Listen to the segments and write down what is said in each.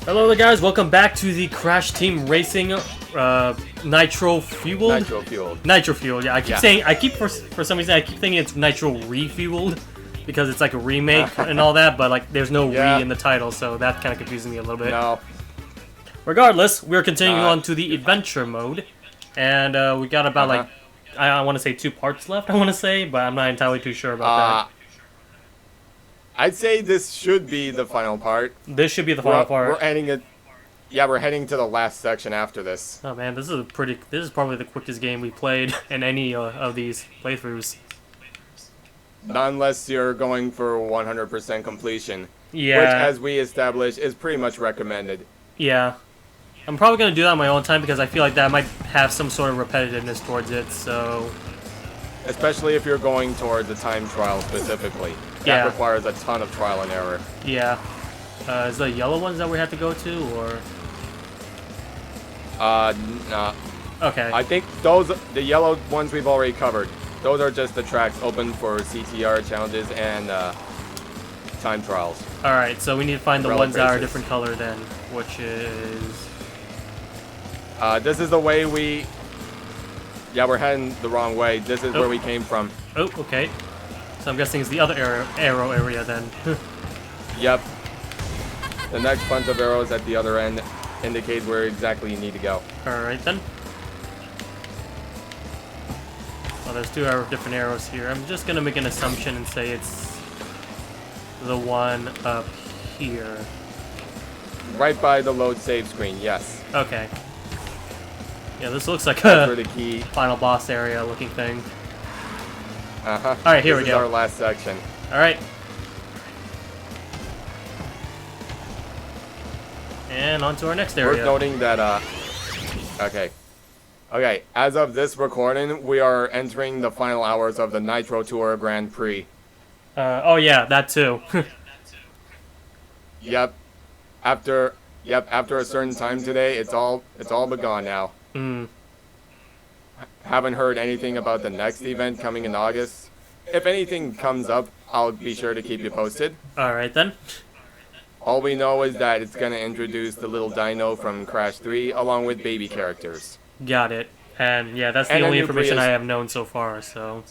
Hello there, guys. Welcome back to the Crash Team Racing Nitro-Fueled. Nitro-Fueled. Nitro-Fueled. Yeah, for some reason I keep thinking it's Nitro-Refueled because it's like a remake and all that, but like there's no re in the title, so that kind of confuses me a little bit. No. Regardless, we're continuing on to the adventure mode, and we got about like I want to say 2 parts left. I want to say, but I'm not entirely too sure about that. I'd say this should be the final part. This should be the final part. We're ending it. Yeah, we're heading to the last section after this. Oh man, this is probably the quickest game we played in any of these playthroughs. Not unless you're going for 100% completion. Yeah. Which, as we established, is pretty much recommended. Yeah. I'm probably going to do that on my own time because I feel like that might have some sort of repetitiveness towards it, so... Especially if you're going towards a time trial specifically. That requires a ton of trial and error. Yeah. Is the yellow ones that we have to go to, or...? Nah. Okay. I think the yellow ones we've already covered. Those are just the tracks open for CTR challenges and time trials. Alright, so we need to find the ones that are a different color then, which is... this is the way we... Yeah, we're heading the wrong way. This is where we came from. Oh, okay. So I'm guessing it's the other arrow area then. Yep. The next bunch of arrows at the other end indicate where exactly you need to go. Alright then. Well, there's 2 different arrows here. I'm just going to make an assumption and say it's the one up here. Right by the load save screen, yes. Okay. Yeah, this looks like That's where the key final boss area looking thing. Alright, here we go. This is our last section. Alright. And on to our next area. Worth noting that, Okay, as of this recording, we are entering the final hours of the Nitro Tour Grand Prix. Oh yeah, that too. Yep. After a certain time today, it's all begun now. Haven't heard anything about the next event coming in August. If anything comes up, I'll be sure to keep you posted. Alright then. All we know is that it's going to introduce the little dino from Crash 3 along with baby characters. Got it. And yeah, that's the only information I have known so far, so...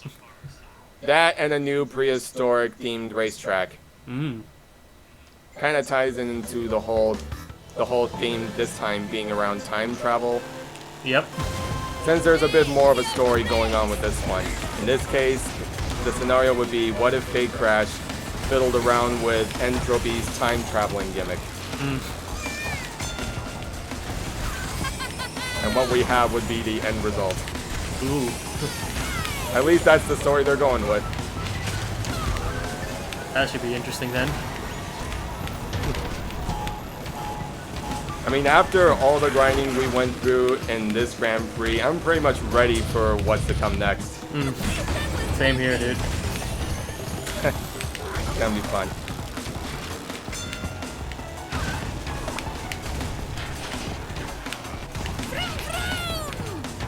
That and a new prehistoric themed racetrack. Kind of ties into the whole theme this time being around time travel. Yep. Since there's a bit more of a story going on with this one. In this case, the scenario would be, what if Fake Crash fiddled around with Entropy's time traveling gimmick? And what we have would be the end result. Ooh. At least that's the story they're going with. That should be interesting then. I mean, after all the grinding we went through in this Grand Prix, I'm pretty much ready for what's to come next. Same here, dude. It's gonna be fun.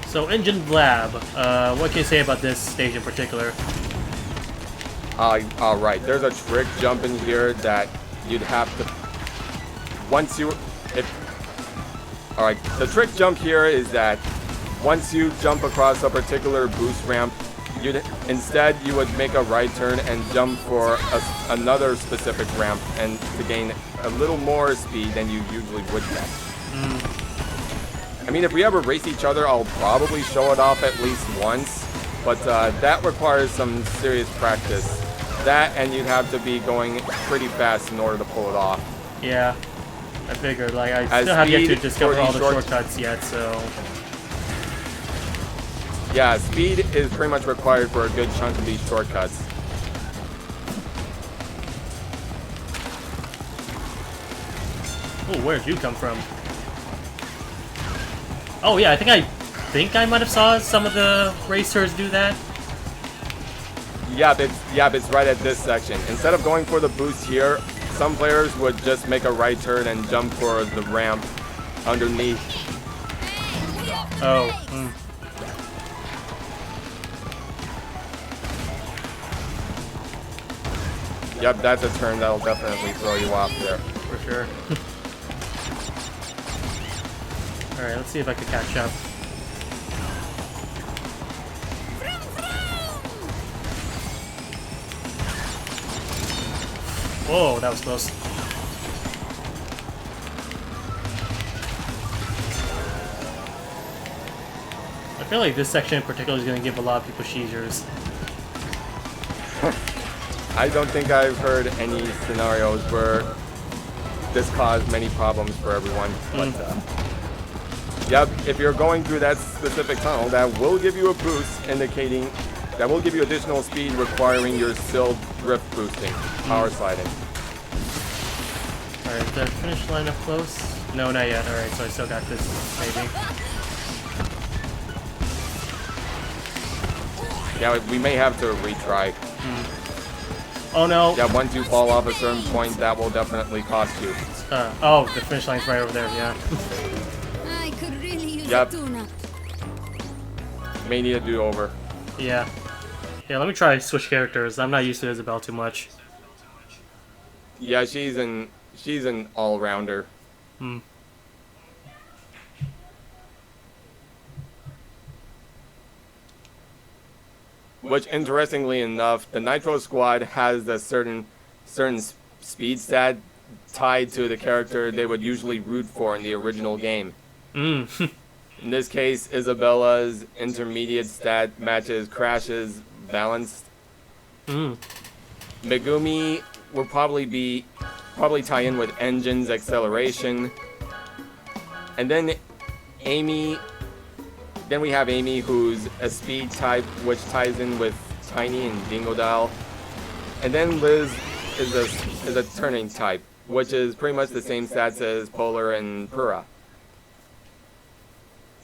So, Engine Lab, what can you say about this stage in particular? Alright, there's a trick jump in here that you'd have to... Alright, the trick jump here is that once you jump across a particular boost ramp, instead you would make a right turn and jump for another specific ramp and to gain a little more speed than you usually would get. I mean, if we ever race each other, I'll probably show it off at least once, but that requires some serious practice. That, and you'd have to be going pretty fast in order to pull it off. Yeah, I figured. Like, I still have yet to discover all the shortcuts yet, so... Yeah, speed is pretty much required for a good chunk of these shortcuts. Oh, where'd you come from? Oh yeah, I think I might have saw some of the racers do that. Yeah, it's right at this section. Instead of going for the boost here, some players would just make a right turn and jump for the ramp underneath. Oh. Yep, that's a turn that'll definitely throw you off there. For sure. Alright, let's see if I can catch up. Whoa, that was close. I feel like this section in particular is going to give a lot of people seizures. I don't think I've heard any scenarios where this caused many problems for everyone. But, yep, if you're going through that specific tunnel, that will give you a boost, indicating that will give you additional speed, requiring your still drift boosting, power sliding. Alright, is the finish line up close? No, not yet. Alright, so I still got this, maybe. Yeah, we may have to retry. Oh no! Yeah, once you fall off a certain point, that will definitely cost you. Oh, the finish line's right over there, yeah. I could really use Yep. a tune-up. May need a do-over. Yeah. Yeah, let me try switch characters. I'm not used to Isabelle too much. Yeah, she's an all-rounder. Hmm. Which, interestingly enough, the Nitro Squad has a certain speed stat tied to the character they would usually root for in the original game. Mm. In this case, Isabella's intermediate stat matches Crash's balanced. Mm. Megumi will probably tie in with Engine's acceleration. And then Amy. Then we have Amy, who's a speed type, which ties in with Tiny and Dingodile. And then Liz is a turning type, which is pretty much the same stats as Polar and Pura.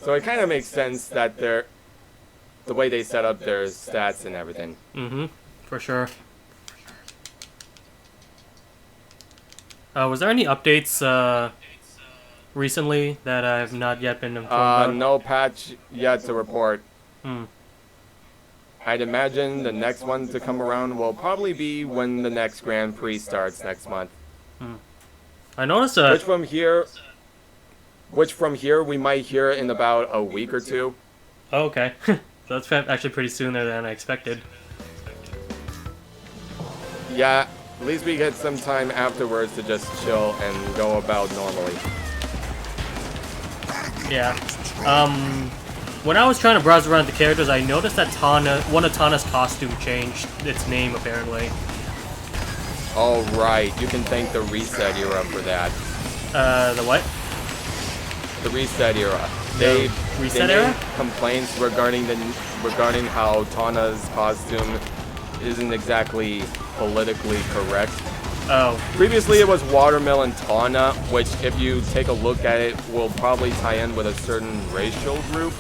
So it kind of makes sense that the way they set up their stats and everything. Mm-hmm. For sure. Was there any updates recently that I've not yet been informed about? No patch yet to report. Hmm. I'd imagine the next one to come around will probably be when the next Grand Prix starts next month. I noticed Which from here we might hear in about a week or two. Oh, okay. So that's actually pretty soon there than I expected. Yeah, at least we get some time afterwards to just chill and go about normally. Yeah. When I was trying to browse around the characters, I noticed that one of Tana's costume changed its name, apparently. Oh, right. You can thank the Reset era for that. The what? The Reset era. The Reset era? made complaints regarding how Tana's costume isn't exactly politically correct. Oh. Previously, it was Watermelon Tana, which, if you take a look at it, will probably tie in with a certain racial group.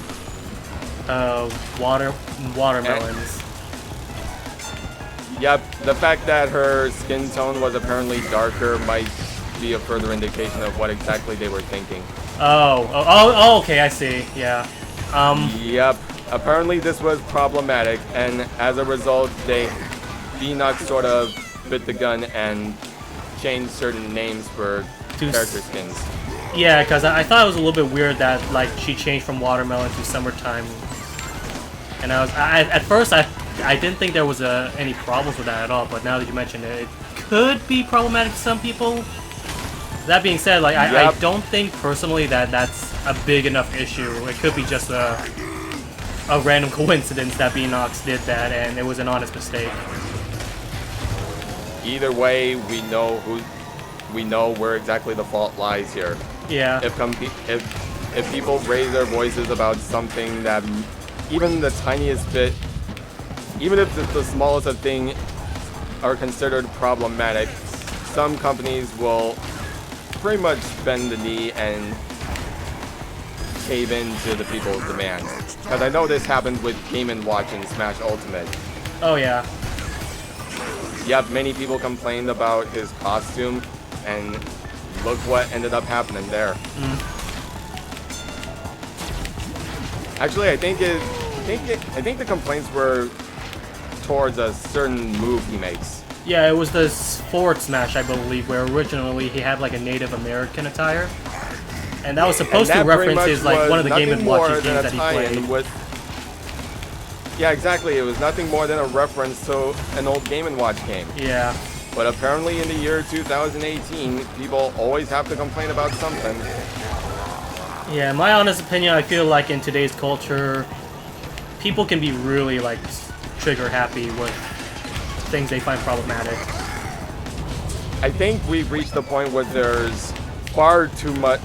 Watermelons. Yep, the fact that her skin tone was apparently darker might be a further indication of what exactly they were thinking. Oh, okay, I see. Yeah. Yep, apparently this was problematic, and as a result, Enoch sort of bit the gun and changed certain names for character skins. Yeah, because I thought it was a little bit weird that like she changed from Watermelon to Summertime, and at first I didn't think there was any problems with that at all. But now that you mention it, it could be problematic to some people. That being said, like I don't think personally that that's a big enough issue. It could be just a random coincidence that Beanox did that, and it was an honest mistake. Either way, we know where exactly the fault lies here. Yeah. If people raise their voices about something that even the tiniest bit, even if the smallest of thing are considered problematic, some companies will pretty much bend the knee and cave in to the people's demands. Because I know this happened with Game & Watch and Smash Ultimate. Oh yeah. Yep, many people complained about his costume, and look what ended up happening there. Actually, I think the complaints were towards a certain move he makes. Yeah, it was the Forward Smash, I believe, where originally he had like a Native American attire. And that was supposed to that pretty reference much his, like, was one of the Game nothing & Watch more games than a that he tie-in played. with. Yeah, exactly. It was nothing more than a reference to an old Game & Watch game. Yeah. But apparently in the year 2018, people always have to complain about something. Yeah, in my honest opinion, I feel like in today's culture, people can be really, like, trigger happy with things they find problematic. I think we've reached the point where there's far too much,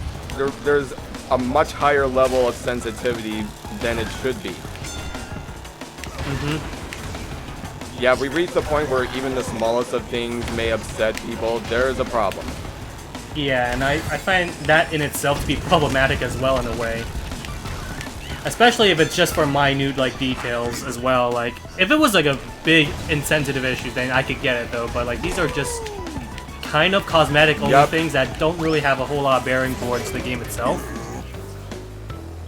there's a much higher level of sensitivity than it should be. Yeah, we reached the point where even the smallest of things may upset people. There's a problem. Yeah, and I find that in itself to be problematic as well in a way. Especially if it's just for minute, like, details as well. Like, if it was, like, a big, insensitive issue, then I could get it, though. But, like, these are just kind of cosmetic only things that don't really have a whole lot of bearing towards the game itself.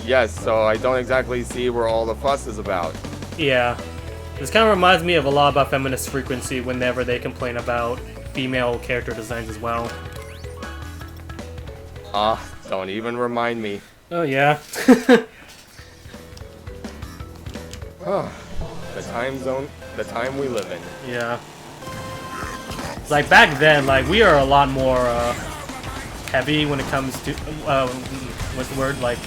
Yes, so I don't exactly see where all the fuss is about. Yeah. This kind of reminds me of a lot about feminist frequency whenever they complain about female character designs as well. Don't even remind me. Oh, yeah. The time we live in. Yeah. Like, back then, like, we are a lot more, heavy when it comes to, what's the word? Like,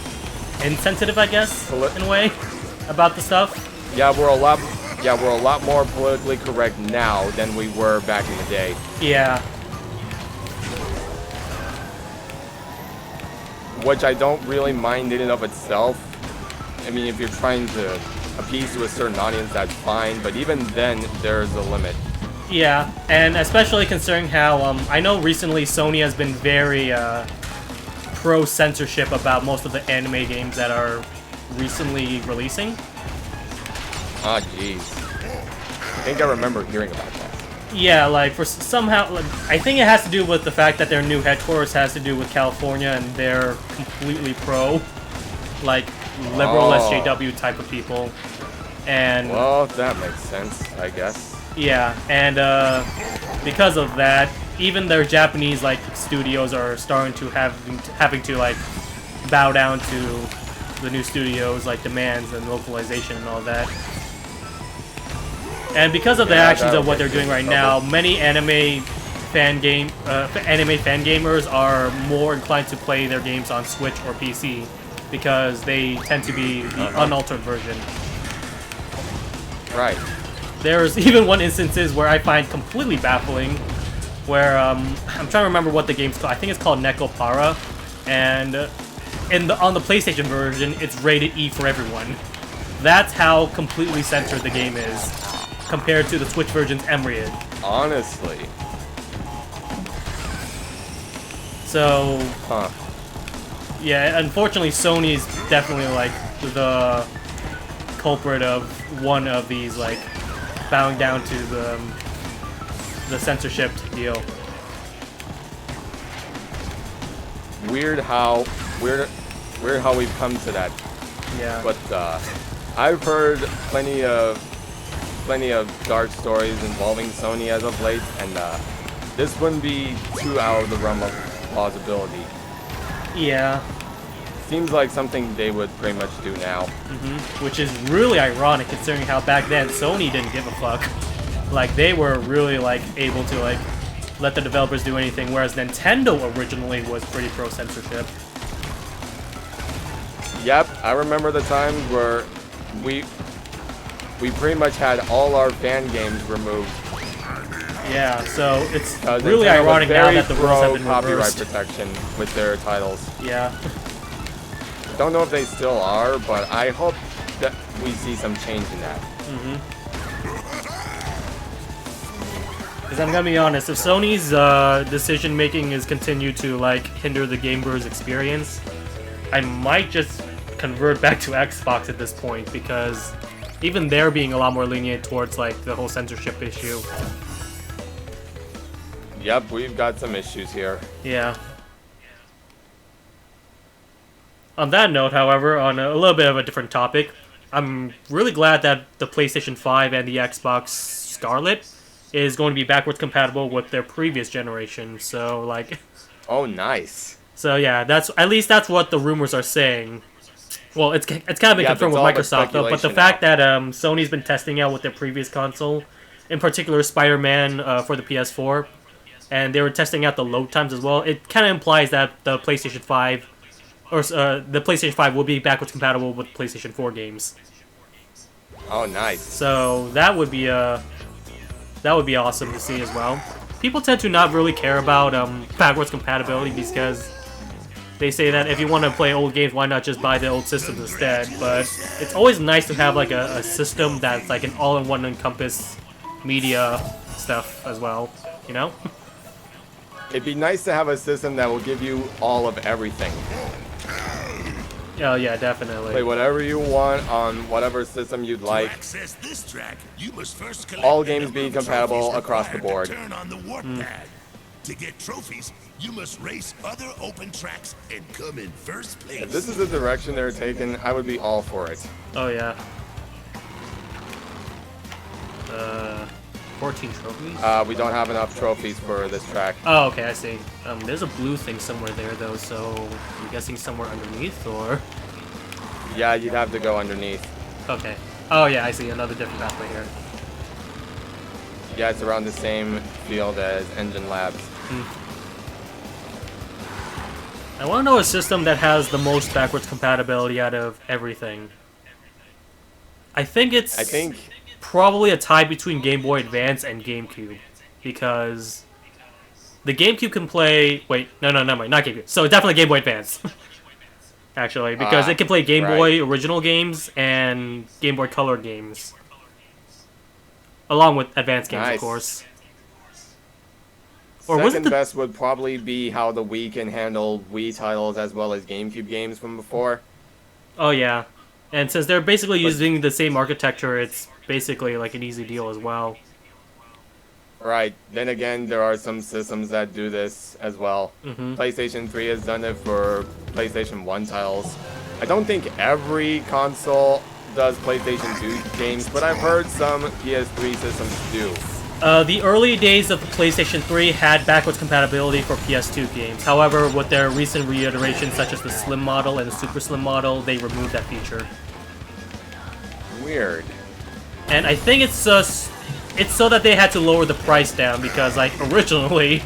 insensitive, I guess, in a way, about the stuff. Yeah, we're a lot more politically correct now than we were back in the day. Yeah. Which I don't really mind in and of itself. I mean, if you're trying to appease to a certain audience, that's fine, but even then, there's a limit. Yeah, and especially considering how, I know recently Sony has been very, pro-censorship about most of the anime games that are recently releasing. Ah, jeez. I think I remember hearing about that. Yeah, like, for somehow, like, I think it has to do with the fact that their new headquarters has to do with California, and they're completely pro, like, liberal SJW type of people. And well, that makes sense, I guess. yeah, and because of that, even their Japanese, like, studios are starting to having to, like, bow down to the new studios, like, demands and localization and all that. And because of the actions of what they're doing right now, many anime fan gamers are more inclined to play their games on Switch or PC because they tend to be the unaltered version. Right. There's even one instances where I find completely baffling, where I'm trying to remember what the game's called. I think it's called Nekopara, and on the PlayStation version, it's rated E for everyone. That's how completely censored the game is, compared to the Switch version's M-rated. Honestly. So, yeah, unfortunately, Sony's definitely, like, the culprit of one of these, like, bowing down to the censorship deal. Weird how we've come to that. Yeah. But I've heard plenty of dark stories involving Sony as of late, and this wouldn't be too out of the realm of plausibility. Yeah. Seems like something they would pretty much do now. Which is really ironic considering how back then Sony didn't give a fuck. Like, they were really, like, able to, like, let the developers do anything, whereas Nintendo originally was pretty pro-censorship. Yep, I remember the times where we pretty much had all our fan games removed. Yeah, so it's Nintendo really ironic was now very that the rules have been copyright reversed. protection with their titles. Yeah. Don't know if they still are, but I hope that we see some change in that. Because I'm gonna be honest, if Sony's decision making is continued to, like, hinder the gamer's experience, I might just convert back to Xbox at this point, because even they're being a lot more lenient towards, like, the whole censorship issue. Yep, we've got some issues here. Yeah. On that note, however, on a little bit of a different topic, I'm really glad that the PlayStation 5 and the Xbox Scarlet is going to be backwards compatible with their previous generation, so, like... Oh, nice. So yeah, that's at least that's what the rumors are saying. Well, it's kind of been Yeah, confirmed but with it's all Microsoft though. But the speculation fact that Sony's been testing out with their previous console, in particular Spider-Man for the PS4, and they were testing out the load times as well. It kind of implies that the PlayStation 5 or the PlayStation 5 will be backwards compatible with PlayStation 4 games. Oh, nice. So that would be awesome to see as well. People tend to not really care about backwards compatibility because they say that if you want to play old games, why not just buy the old systems instead? But it's always nice to have like a system that's like an all-in-one encompass media stuff as well, you know? It'd be nice to have a system that will give you all of everything. Oh yeah, definitely. Play whatever you want on whatever system you'd like. To access this track, you must first collect All the games number being of compatible trophies across the required board. to turn on the warp pad. To get trophies, you must race other open tracks and come in first place. If this is the direction they're taking, I would be all for it. Oh yeah. 14 trophies? We don't have enough trophies for this track. Oh, okay, I see. There's a blue thing somewhere there though, so I'm guessing somewhere underneath, or? Yeah, you'd have to go underneath. Okay. Oh yeah, I see another different pathway here. Yeah, it's around the same field as Engine Labs. I want to know a system that has the most backwards compatibility out of everything. I think probably a tie between Game Boy Advance and GameCube, because the GameCube can play. Wait, no, never mind, not GameCube. So definitely Game Boy Advance, actually, because it can play Game Boy original games and Game Boy Color games, along with advanced games, of course. Or was it Second best would probably be how the Wii can handle Wii titles as well as GameCube games from before. Oh yeah, and since they're basically using the same architecture, it's basically like an easy deal as well. Right. Then again, there are some systems that do this as well. PlayStation 3 has done it for PlayStation 1 titles. I don't think every console does PlayStation 2 games, but I've heard some PS3 systems do. The early days of the PlayStation 3 had backwards compatibility for PS2 games. However, with their recent reiterations, such as the Slim model and the Super Slim model, they removed that feature. Weird. And I think it's so that they had to lower the price down, because like originally,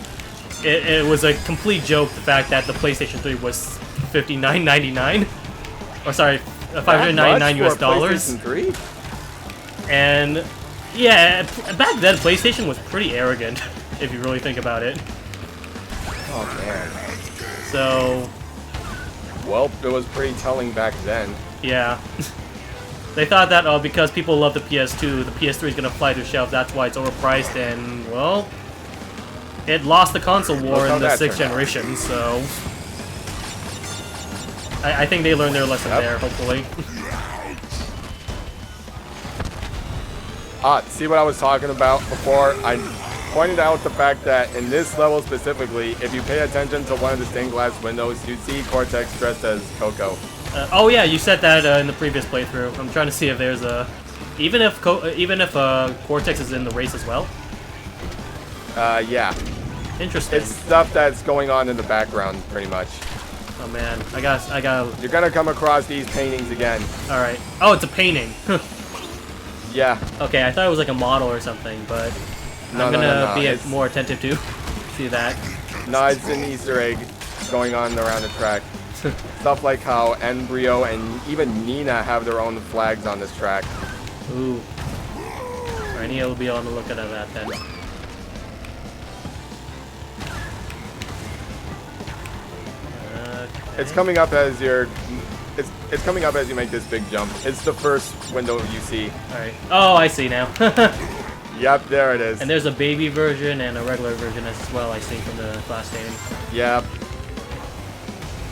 it was a complete joke the fact that the PlayStation 3 was $59.99, or sorry, $599 US dollars. PlayStation 3? And yeah, back then PlayStation was pretty arrogant, if you really think about it. Oh man. So, well, it was pretty telling back then. yeah. They thought that because people love the PS2, the PS3 is going to fly to the shelf, that's why it's overpriced, and, well, it lost the console war in the 6th generation, so I think they learned their lesson there, hopefully. See what I was talking about before? I pointed out the fact that in this level specifically, if you pay attention to one of the stained glass windows, you see Cortex dressed as Coco. Oh yeah, you said that in the previous playthrough. I'm trying to see if there's a... Even if Cortex is in the race as well? Yeah. Interesting. It's stuff that's going on in the background, pretty much. Oh man, I got... You're gonna come across these paintings again. Alright. Oh, it's a painting. Yeah. Okay, I thought it was like a model or something, but I'm gonna be more attentive to see that. No, it's an Easter egg going on around the track. Stuff like how Embryo and even Nina have their own flags on this track. Ooh. Alright, Nina will be on the lookout at that then. Okay. It's coming up as you're... It's coming up as you make this big jump. It's the first window you see. Alright. Oh, I see now. Yep, there it is. And there's a baby version and a regular version as well, I think, from the last game. Yep.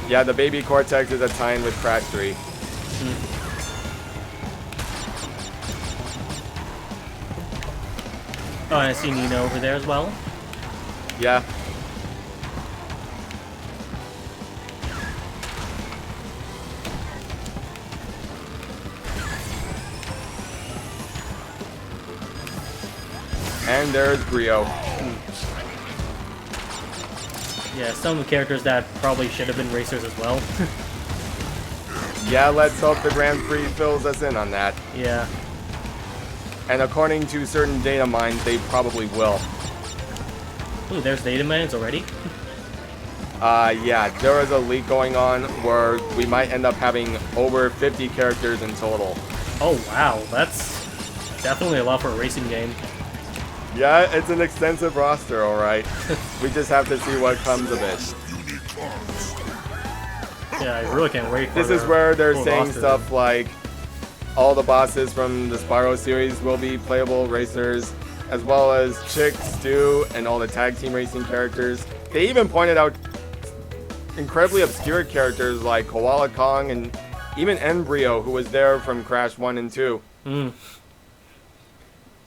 Yeah, the baby Cortex is a tie-in with Crash 3. Oh, and I see Nina over there as well. Yeah. And there's Brio. Yeah, some of the characters that probably should have been racers as well. Yeah, let's hope the Grand Prix fills us in on that. Yeah. And according to certain data mines, they probably will. Ooh, there's data mines already? Yeah, there is a leak going on where we might end up having over 50 characters in total. Oh wow, that's definitely a lot for a racing game. Yeah, it's an extensive roster, alright. We just have to see what comes of it. Yeah, I really can't wait for This is where they're full saying roster. stuff like all the bosses from the Spyro series will be playable racers, as well as Chick, Stu, and all the tag team racing characters. They even pointed out incredibly obscure characters like Koala Kong and even Embryo, who was there from Crash 1 and 2.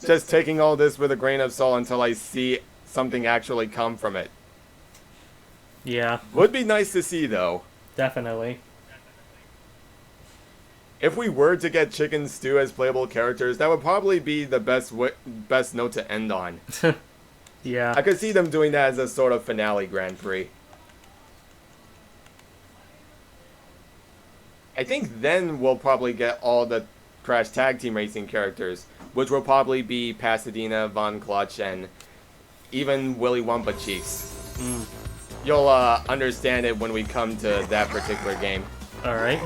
Just taking all this with a grain of salt until I see something actually come from it. Yeah, Would be nice to see, though. definitely. If we were to get Chick and Stu as playable characters, that would probably be the best note to end on. Yeah. I could see them doing that as a sort of finale Grand Prix. I think then we'll probably get all the Crash Tag Team Racing characters, which will probably be Pasadena, Von Clutch, and even Willy Wumpa Cheeks. You'll understand it when we come to that particular game. Alright.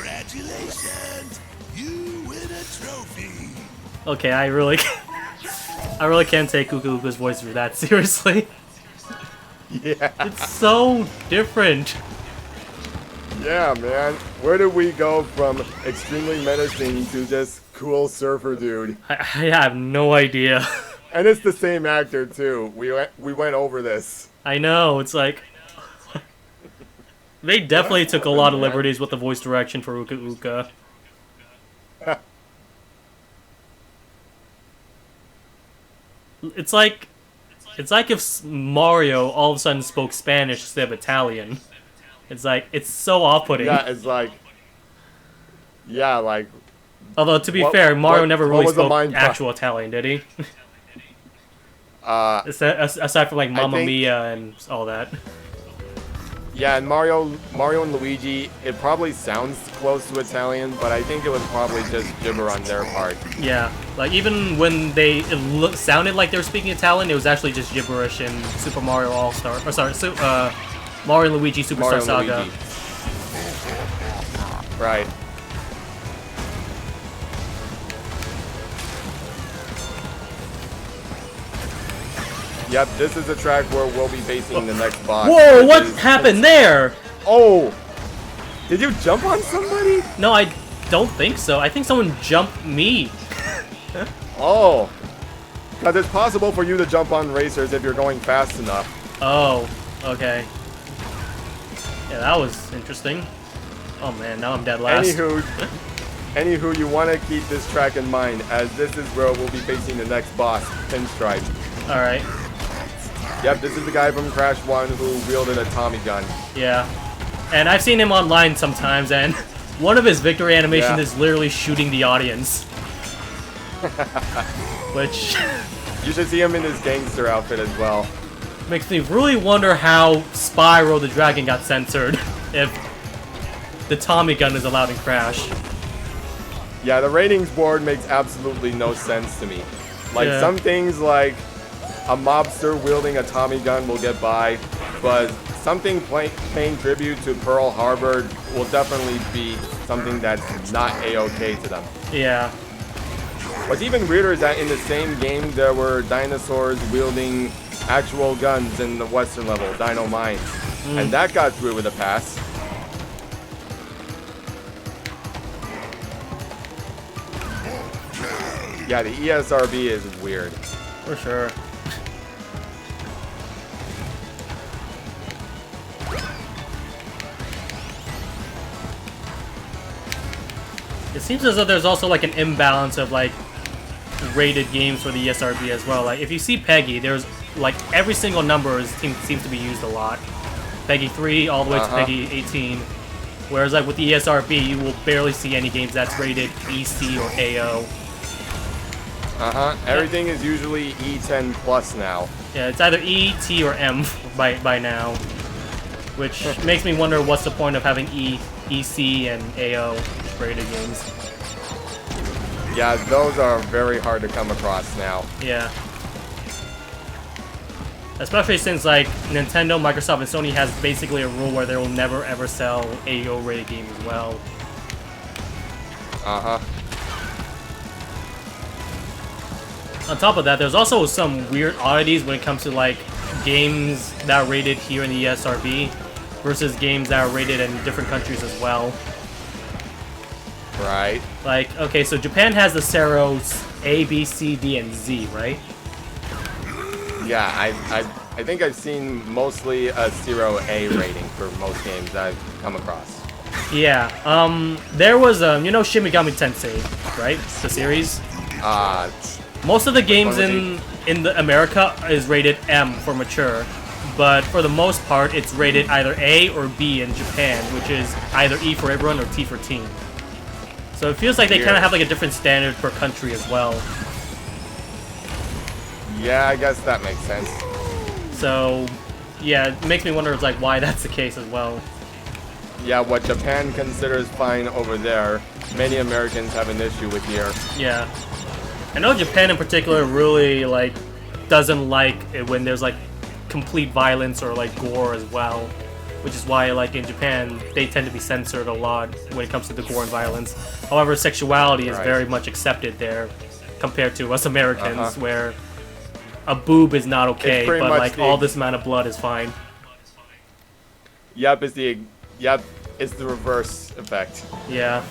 Congratulations! You win a trophy! Okay, I really can't take Uka-Uka's voice for that seriously. Yeah. It's so different. Yeah, man. Where did we go from extremely menacing to just cool surfer dude? I have no idea. And it's the same actor too. We went over this. I know, it's like... They definitely took a lot of liberties with the voice direction for Uka-Uka. It's like if Mario all of a sudden spoke Spanish instead of Italian. It's like, it's so off-putting. Yeah, it's like... Yeah, like... Although, to be fair, Mario never what really was the spoke mind actual Italian, did he? Aside from like Mamma think- Mia and all that. Yeah, and Mario and Luigi, it probably sounds close to Italian, but I think it was probably just gibber on their part. Yeah, like even when it sounded like they were speaking Italian, it was actually just gibberish in Super Mario All-Star. Or sorry, Mario and Luigi Superstar Mario and Saga. Luigi. Right. Yep, this is the track where we'll be facing the next boss. Whoa, which what is- happened there? Oh! Did you jump on somebody? No, I don't think so. I think someone jumped me. Oh. Because it's possible for you to jump on racers if you're going fast enough. Oh, okay. Yeah, that was interesting. Oh man, now I'm dead last. Anywho, you want to keep this track in mind, as this is where we'll be facing the next boss, Pinstripe. Alright, Yep, this is the guy from Crash 1 who wielded a Tommy gun. yeah. And I've seen him online sometimes, and one of his victory animations Yeah. is literally shooting the audience. Which You should see him in his gangster outfit as well. makes me really wonder how Spyro the Dragon got censored if the Tommy gun is allowed in Crash. Yeah, the ratings board makes absolutely no sense to me. Like, Yeah. some things like a mobster wielding a Tommy gun will get by, but something paying tribute to Pearl Harbor will definitely be something that's not A-okay to them. Yeah. What's even weirder is that in the same game there were dinosaurs wielding actual guns in the western level, Dino Mines. And that got through with a pass. Yeah, the ESRB is weird. For sure. It seems as though there's also like an imbalance of like rated games for the ESRB as well. Like if you see Peggy, there's like every single number seems to be used a lot. Peggy 3 all the way to Peggy 18. Whereas like with the ESRB, you will barely see any games that's rated EC or AO. Everything is usually E10 plus now. Yeah, it's either E, T, or M by now. Which makes me wonder what's the point of having EC and AO rated games. Yeah, those are very hard to come across now. Yeah. Especially since like Nintendo, Microsoft, and Sony has basically a rule where they will never ever sell AO rated games as well. On top of that, there's also some weird oddities when it comes to like games that are rated here in the ESRB versus games that are rated in different countries as well. Right. Like, okay, so Japan has the Seros A, B, C, D, and Z, right? Yeah, I think I've seen mostly a 0A rating for most games I've come across. Yeah. There was you know Shin Megami Tensei, right? The series. Most of the games in the America is rated M for mature, but for the most part it's rated either A or B in Japan, which is either E for everyone or T for teen. So it feels like they kind of have like a different standard per country as well. Yeah, I guess that makes sense. So, yeah, it makes me wonder like why that's the case as well. Yeah, what Japan considers fine over there, many Americans have an issue with here. Yeah. I know Japan in particular really like doesn't like it when there's like complete violence or like gore as well, which is why like in Japan they tend to be censored a lot when it comes to the gore and violence. However, sexuality is very much accepted there compared to us Americans, where a boob is not okay, but like all this amount of blood is fine. Yep, it's the reverse effect. Yeah.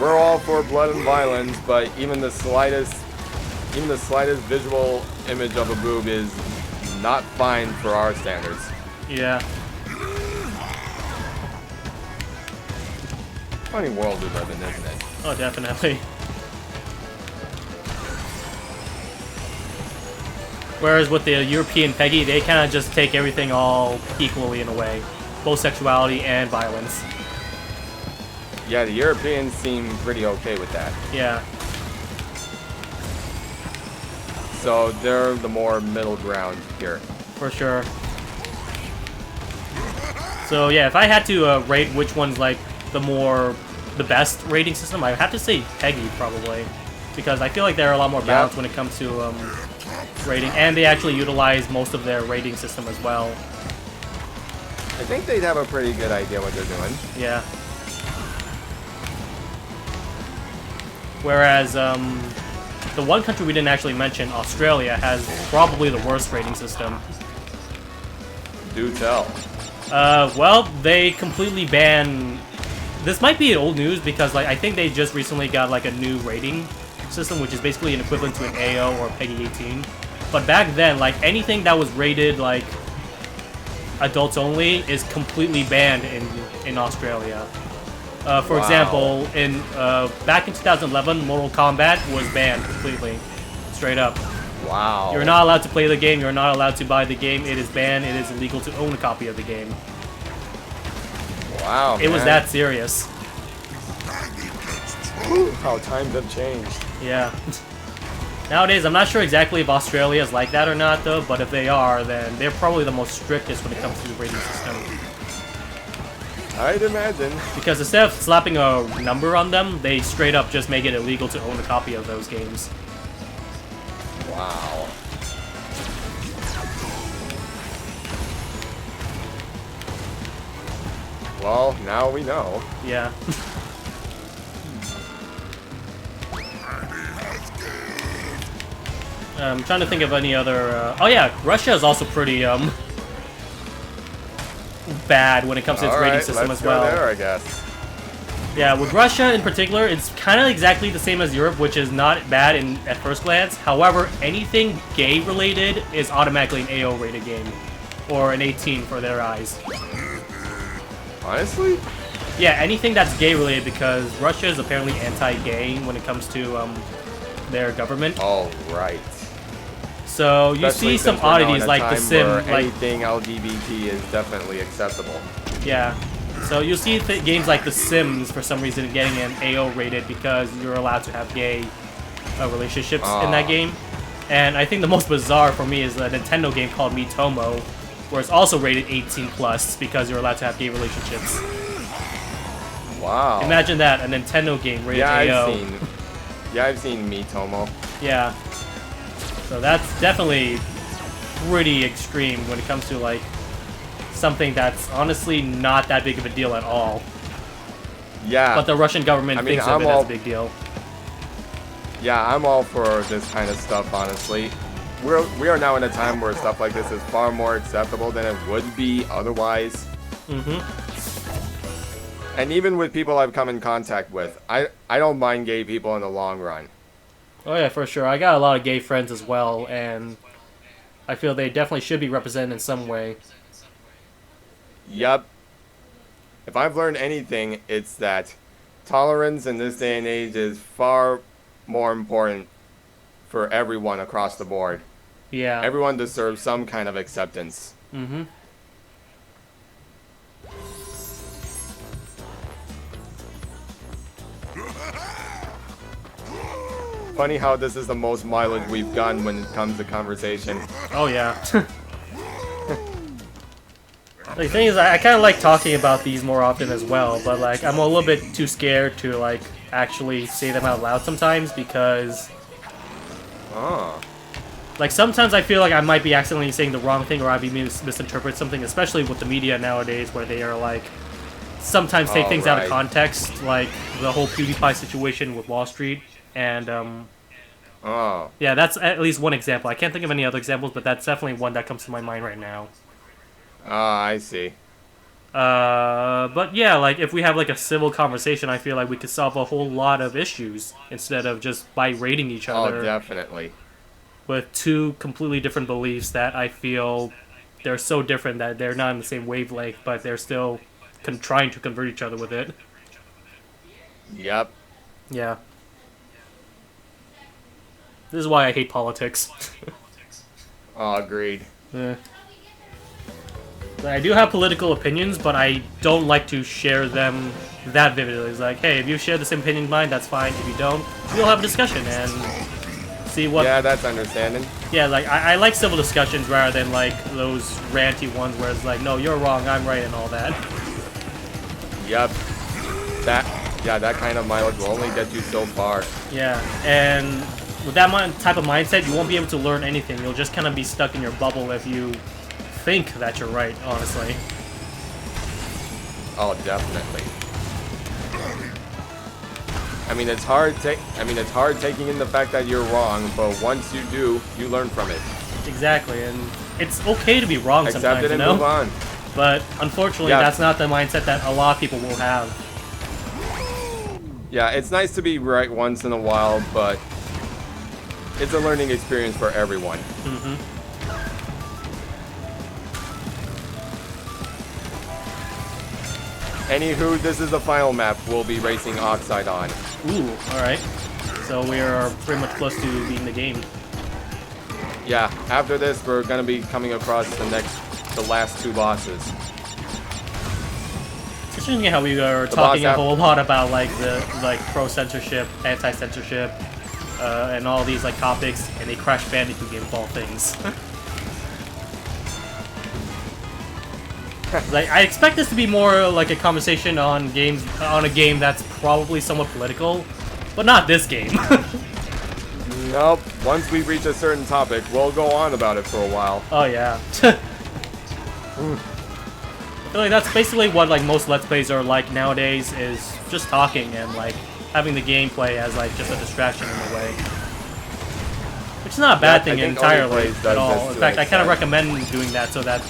We're all for blood and violence, but even the slightest visual image of a boob is not fine for our standards. Yeah. Funny world we live in, isn't it? Oh, definitely. Whereas with the European Peggy, they kind of just take everything all equally in a way. Both sexuality and violence. Yeah, the Europeans seem pretty okay with that. Yeah. So they're the more middle ground here. For sure. So yeah, if I had to rate which one's like the best rating system, I would have to say Peggy probably. Because I feel like they're a lot more balanced when it comes to rating, and they actually utilize most of their rating system as well. I think they'd have a pretty good idea what they're doing. Yeah. Whereas the one country we didn't actually mention, Australia, has probably the worst rating system. Do tell. Well, they completely ban. This might be old news because like I think they just recently got like a new rating system, which is basically an equivalent to an AO or Peggy 18. But back then, like anything that was rated like adults only is completely banned in Australia. For example, in back in 2011, Mortal Kombat was banned completely, straight up. Wow. You're not allowed to play the game. You're not allowed to buy the game. It is banned. It is illegal to own a copy of the game. Wow. It was that serious. How times have changed. Yeah. Nowadays, I'm not sure exactly if Australia is like that or not, though. But if they are, then they're probably the most strictest when it comes to the rating system. I'd imagine. Because instead of slapping a number on them, they straight up just make it illegal to own a copy of those games. Wow. Well, now we know. Yeah. I'm trying to think of any other... oh yeah, Russia is also pretty bad when it comes to its rating system as well. Let's go there, I guess. Yeah, with Russia in particular, it's kind of exactly the same as Europe, which is not bad at first glance. However, anything gay-related is automatically an AO rated game. Or an 18 for their eyes. Honestly? Yeah, anything that's gay-related, because Russia is apparently anti-gay when it comes to their government. Oh, right. So you Especially see some since we're now in oddities a like the time sim, where like anything LGBT is definitely acceptable. yeah. So you'll see games like The Sims for some reason getting an AO rated because you're allowed to have gay relationships in that game. And I think the most bizarre for me is a Nintendo game called Miitomo, where it's also rated 18 plus because you're allowed to have gay relationships. Wow. Imagine that, a Nintendo game rated Yeah, AO. I've seen Miitomo. Yeah. So that's definitely pretty extreme when it comes to like something that's honestly not that big of a deal at all. Yeah. But the Russian government thinks of it as a big deal. Yeah, I'm all for this kind of stuff, honestly. We are now in a time where stuff like this is far more acceptable than it would be otherwise. And even with people I've come in contact with, I don't mind gay people in the long run. Oh yeah, for sure. I got a lot of gay friends as well, and I feel they definitely should be represented in some way. Yep. If I've learned anything, it's that tolerance in this day and age is far more important for everyone across the board. Yeah. Everyone deserves some kind of acceptance. Funny how this is the most mileage we've gotten when it comes to conversation. Oh yeah. The thing is, I kind of like talking about these more often as well, but like I'm a little bit too scared to like actually say them out loud sometimes because like sometimes I feel like I might be accidentally saying the wrong thing or I'd be misinterpret something, especially with the media nowadays where they are like sometimes take things out of context, like the whole PewDiePie situation with Wall Street. And yeah, that's at least one example. I can't think of any other examples, but that's definitely one that comes to my mind right now. I see. But yeah, like if we have like a civil conversation, I feel like we could solve a whole lot of issues instead of just berating each other. Oh, definitely. With two completely different beliefs that I feel they're so different that they're not in the same wavelength, but they're still trying to convert each other with it. Yep. Yeah. This is why I hate politics. Oh, agreed. Yeah. I do have political opinions, but I don't like to share them that vividly. It's like, hey, if you share the same opinion of mine, that's fine. If you don't, we'll have a discussion and see what... Yeah, that's understanding. Yeah, like, I like civil discussions rather than, like, those ranty ones where it's like, no, you're wrong, I'm right, and all that. Yep. That kind of mileage will only get you so far. Yeah, and with that type of mindset, you won't be able to learn anything. You'll just kind of be stuck in your bubble if you think that you're right, honestly. Oh, definitely. I mean, it's hard taking in the fact that you're wrong, but once you do, you learn from it. Exactly, and it's okay to be wrong Accept sometimes, it and you know? move on. But unfortunately, that's not the mindset that a lot of people will have. Yeah, it's nice to be right once in a while, but it's a learning experience for everyone. Anywho, this is the final map we'll be racing Oxide on. Ooh, alright. So we are pretty much close to beating the game. Yeah, after this, we're gonna be coming across the last two bosses. It's interesting how we are talking a whole lot about like the pro-censorship, anti-censorship, and all these like topics, and a Crash Bandicoot game of all things. Like, I expect this to be more like a conversation on a game that's probably somewhat political, but not this game. Nope. Once we reach a certain topic, we'll go on about it for a while. Oh yeah. I feel like that's basically what like most Let's Plays are like nowadays, is just talking and like having the gameplay as like just a distraction in a way. Which is not a bad thing entirely at all. In fact, I kind of recommend doing that so that,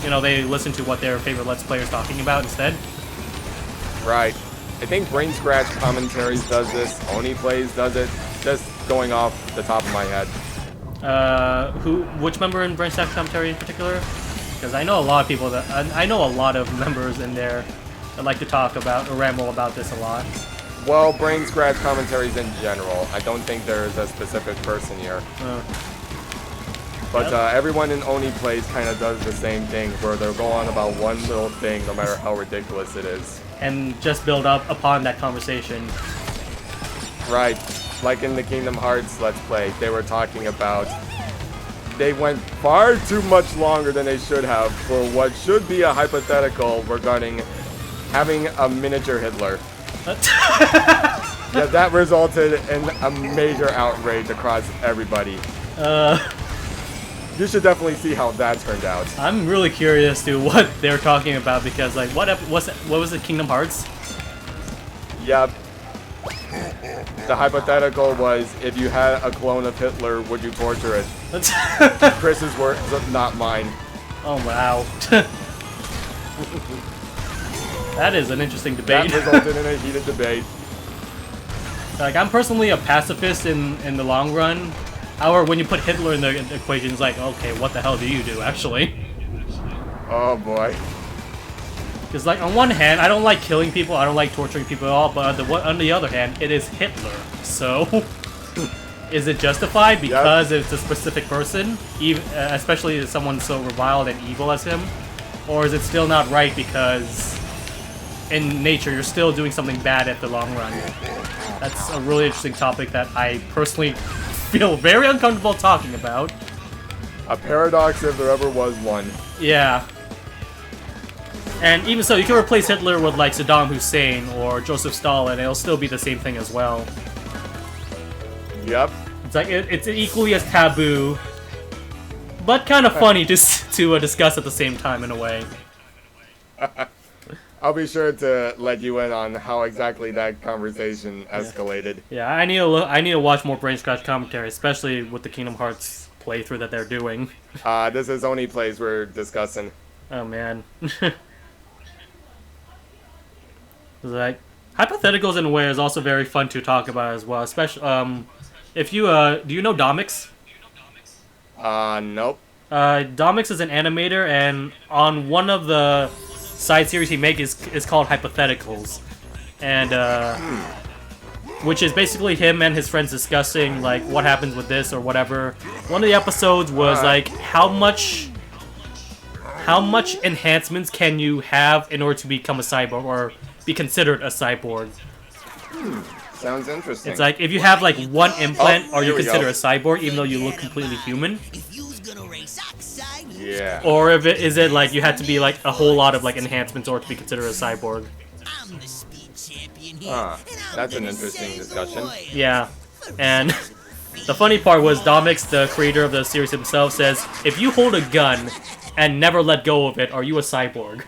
you know, they listen to what their favorite Let's Players talking about instead. Right. I think Brain Scratch Commentaries does this, Oni Plays does it, just going off the top of my head. Which member in Brain Scratch Commentary in particular? Because I know a lot of people I know a lot of members in there that like to talk about, or ramble about this a lot. Well, Brain Scratch Commentaries in general. I don't think there is a specific person here. But everyone in Oni Plays kind of does the same thing, where they'll go on about one little thing, no matter how ridiculous it is. And just build up upon that conversation. Right. Like in the Kingdom Hearts Let's Play, they were talking about... They went far too much longer than they should have for what should be a hypothetical regarding having a miniature Hitler. Yeah, that resulted in a major outrage across everybody. You should definitely see how that turned out. I'm really curious to what they're talking about because, like, what was it? Kingdom Hearts? Yep. The hypothetical was, if you had a clone of Hitler, would you torture it? Chris's words, not mine. Oh wow. That is an interesting debate. That resulted in a heated debate. Like, I'm personally a pacifist in the long run. However, when you put Hitler in the equation, it's like, okay, what the hell do you do, actually? Oh boy. Because, like, on one hand, I don't like killing people, I don't like torturing people at all, but on the other hand, it is Hitler. So, is it justified because it's a specific person, even, especially if someone so reviled and evil as him? Or is it still not right because, in nature, you're still doing something bad at the long run? That's a really interesting topic that I personally feel very uncomfortable talking about. A paradox if there ever was one. Yeah. And even so, you can replace Hitler with, like, Saddam Hussein or Joseph Stalin, it'll still be the same thing as well. Yep. It's like, it's equally as taboo, but kind of funny just to discuss at the same time in a way. I'll be sure to let you in on how exactly that conversation escalated. Yeah, I need to watch more Brain Scratch commentary, especially with the Kingdom Hearts playthrough that they're doing. This is Oni Plays we're discussing. Oh man. Like, hypotheticals in a way is also very fun to talk about as well, especially if you do you know Domix? Nope. Domix is an animator, and on one of the side series he makes is called Hypotheticals, and which is basically him and his friends discussing like what happens with this or whatever. One of the episodes was like how much enhancements can you have in order to become a cyborg or be considered a cyborg. Sounds interesting. It's like if you have like one implant, are you considered a cyborg even though you look completely human? Yeah. Or if is it like you had to be like a whole lot of like enhancements in order to be considered a cyborg? That's an interesting discussion. Yeah. And the funny part was Domix, the creator of the series himself, says, if you hold a gun and never let go of it, are you a cyborg?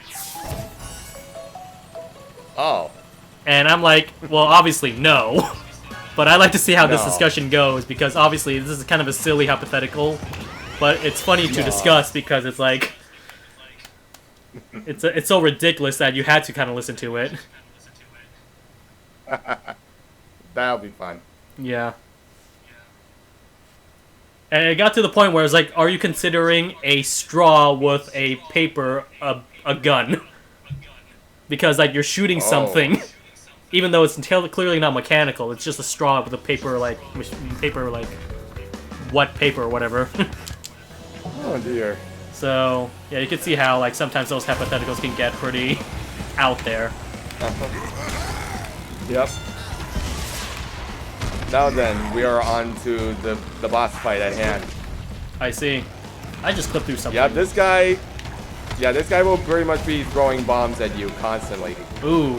Oh. And I'm like, well, obviously no. But I like to see how this discussion goes, because obviously this is kind of a silly hypothetical, but it's funny to discuss because it's like, it's so ridiculous that you had to kind of listen to it. That'll be fun. Yeah. And it got to the point where it's like, are you considering a straw with a paper a gun? Because like you're shooting something, even though it's clearly not mechanical. It's just a straw with a paper like wet paper or whatever. Oh dear. So yeah, you can see how like sometimes those hypotheticals can get pretty out there. Yep. Now then, we are on to the boss fight at hand. I see. I just clipped through something. Yeah, this guy will pretty much be throwing bombs at you constantly. Ooh.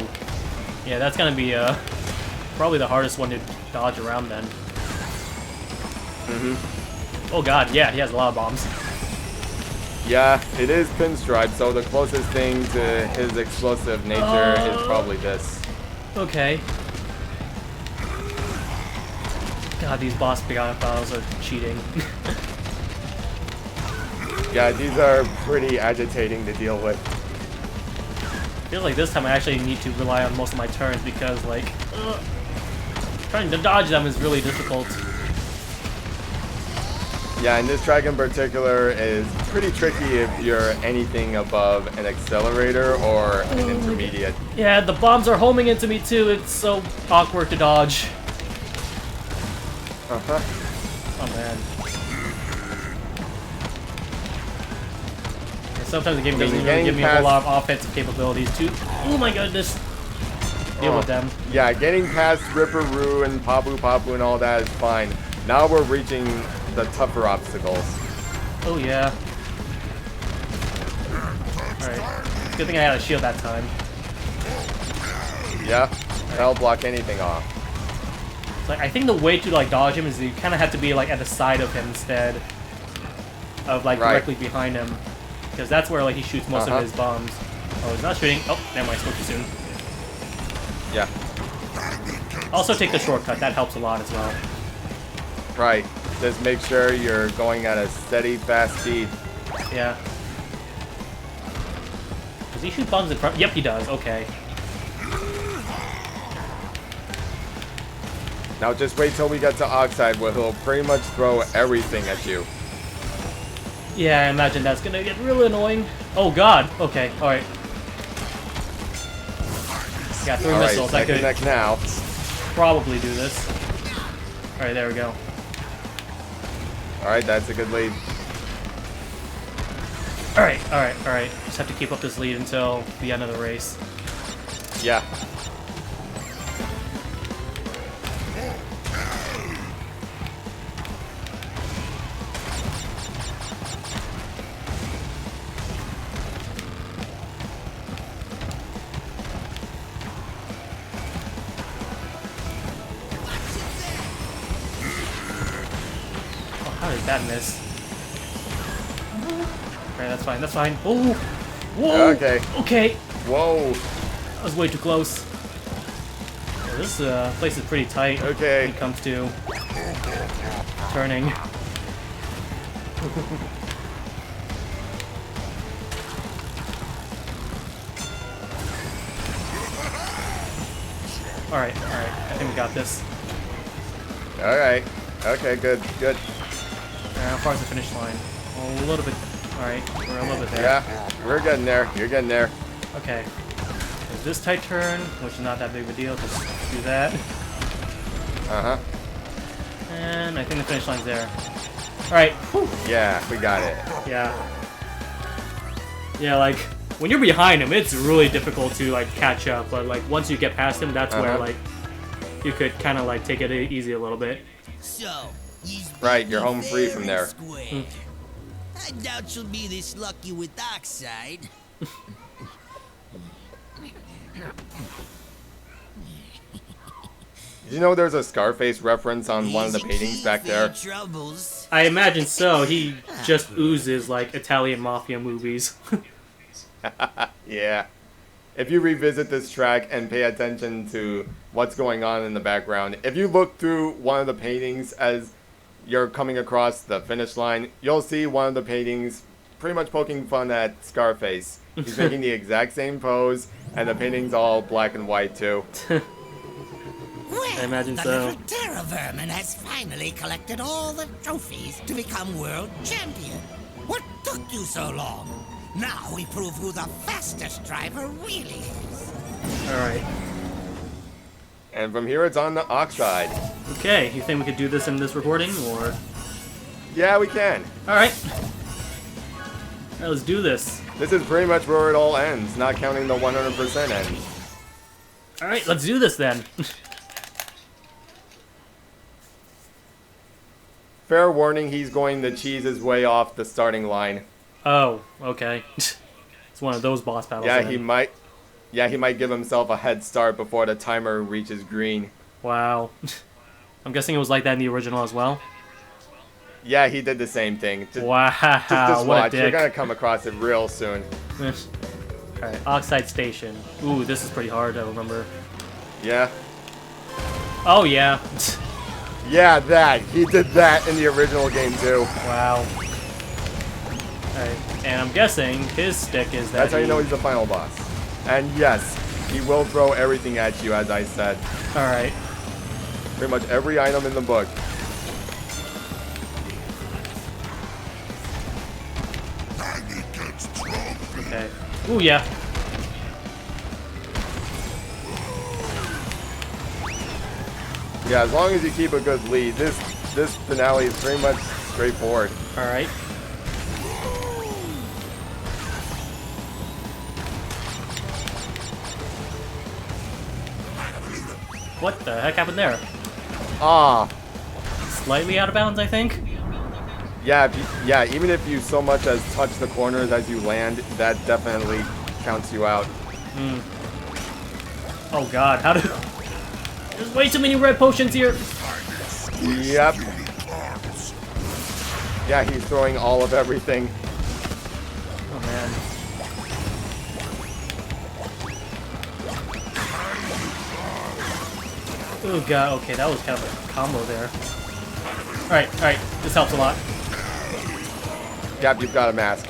Yeah, that's gonna be probably the hardest one to dodge around then. Oh god, yeah, he has a lot of bombs. Yeah, it is Pinstripe, so the closest thing to his explosive nature is probably this. Okay. God, these boss battles are cheating. Yeah, these are pretty agitating to deal with. I feel like this time I actually need to rely on most of my turns because, like, trying to dodge them is really difficult. Yeah, and this track in particular is pretty tricky if you're anything above an accelerator or an intermediate. Yeah, the bombs are homing into me too. It's so awkward to dodge. Oh man. sometimes the game doesn't really give me a whole lot of offensive capabilities to, oh my goodness, deal with them. Yeah, getting past Ripperoo and Papu and all that is fine. Now we're reaching the tougher obstacles. Oh yeah. Alright. Good thing I had a shield that time. Yeah, that'll block anything off. So I think the way to like dodge him is you kind of have to be like at the side of him instead of like directly behind him, because that's where like he shoots most of his bombs. Oh, he's not shooting. Oh, never mind. Spoke too soon. Yeah. Also take the shortcut. That helps a lot as well. Right. Just make sure you're going at a steady, fast speed. Yeah. Does he shoot bombs in front? Yep, he does. Okay. Now just wait till we get to Oxide, where he'll pretty much throw everything at you. Yeah, I imagine that's gonna get really annoying. Oh god. Okay. All right. Got 3 missiles. I could now. probably do this. All right, there we go. All right, that's a good lead. All right. Just have to keep up this lead until the end of the race. Yeah. How did that miss? Alright, that's fine, that's fine. Oh! Whoa! Okay. Okay! Whoa. That was way too close. Yeah, this place is pretty tight when it comes to turning. Alright, I think we got this. Alright. Okay, good. How far is the finish line? A little bit. Alright, we're a little bit there. Yeah, we're getting there. You're getting there. Okay. There's this tight turn, which is not that big of a deal. Just do that. Uh-huh. And I think the finish line's there. Alright. Yeah, we got it. Yeah. Yeah, like, when you're behind him, it's really difficult to, like, catch up. But, like, once you get past him, that's where, like, you could kind of, like, take it easy a little bit. So, right, you're home free from there. I doubt you'll be this lucky with Oxide. Did you know there's a Scarface reference on one of the paintings back there? I imagine so. He just oozes, like, Italian mafia movies. Yeah. If you revisit this track and pay attention to what's going on in the background, if you look through one of the paintings as you're coming across the finish line, you'll see one of the paintings pretty much poking fun at Scarface. He's making the exact same pose, and the painting's all black and white too. Well, I imagine the so. little terror vermin has finally collected all the trophies to become world champion. What took you so long? Now we prove who the fastest driver really is. Alright. And from here, it's on the Oxide. Okay, you think we could do this in this recording, or...? Yeah, we can. Alright. Alright, let's do this. This is pretty much where it all ends, not counting the 100% end. Alright, let's do this then. Fair warning, he's going to cheese his way off the starting line. Oh, okay. It's one of those boss battles. Yeah, then. he might give himself a head start before the timer reaches green. Wow. I'm guessing it was like that in the original as well? Yeah, he did the same thing. Wow, just what watch. a You're dick. gonna come across it real soon. Alright, Oxide Station. Ooh, this is pretty hard, I remember. Yeah. Oh, yeah. Yeah, that. He did that in the original game too. Wow. Alright, and I'm guessing his stick is that That's how you know he's the final boss. And yes, he will throw everything at you, as I said. Alright. Pretty much every item in the book. Okay. Ooh, yeah. Yeah, as long as you keep a good lead, this finale is pretty much straightforward. Alright. What the heck happened there? Ah, Slightly out of bounds, I think. yeah, even if you so much as touch the corners as you land, that definitely counts you out. Oh god, how do... There's way too many red potions here. Yep. Yeah, he's throwing all of everything. Oh man. Oh god, okay, that was kind of a combo there. Alright, this helps a lot. Yep, you've got a mask.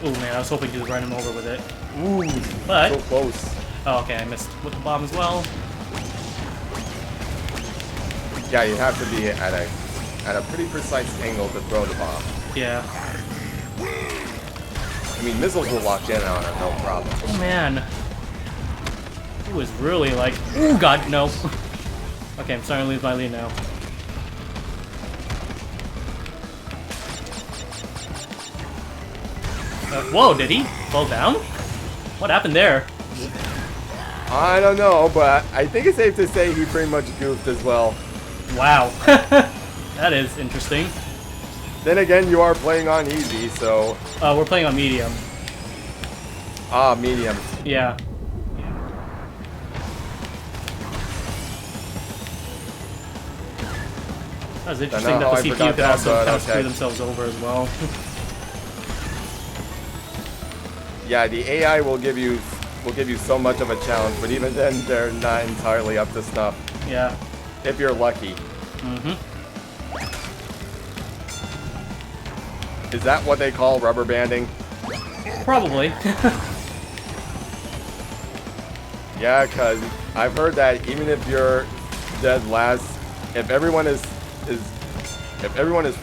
Oh man, I was hoping to just run him over with it. Ooh, But... so close. Oh, okay, I missed with the bomb as well. Yeah, you have to be at a pretty precise angle to throw the bomb. Yeah. I mean, missiles will lock in on it, no problem. Oh man. He was really like... Oh god, no. Okay, I'm starting to lose my lead now. Whoa, did he fall down? What happened there? I don't know, but I think it's safe to say he pretty much goofed as well. Wow. That is interesting. Then again, you are playing on easy, so... We're playing on medium. Ah, medium. Yeah. That was interesting know how that the I CPU forgot could that, also but kind of okay. screw themselves over as well. Yeah, the AI will give you so much of a challenge, but even then, they're not entirely up to snuff. Yeah. If you're lucky. Mm-hmm. Is that what they call rubber banding? Probably. Yeah, because I've heard that even if you're dead last, if everyone is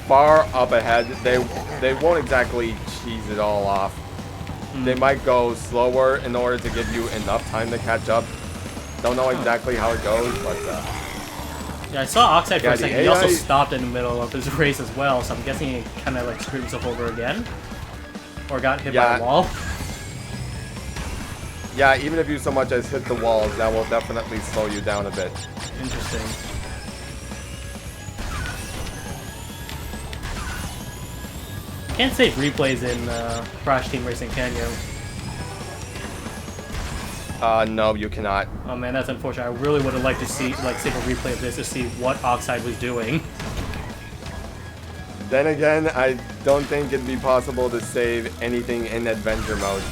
far up ahead, they won't exactly cheese it all off. They might go slower in order to give you enough time to catch up. Don't know exactly how it goes, but Yeah, I saw Oxide for Yeah, a the second. He also AI stopped in the middle of his race as well, so I'm guessing he kind of like screwed himself over again. Or got hit by Yeah. a wall. yeah, even if you so much as hit the walls, that will definitely slow you down a bit. Interesting. Can't save replays in Crash Team Racing, can you? No, you cannot. Oh man, that's unfortunate. I really would have liked to see, like, save a replay of this to see what Oxide was doing. Then again, I don't think it'd be possible to save anything in adventure mode.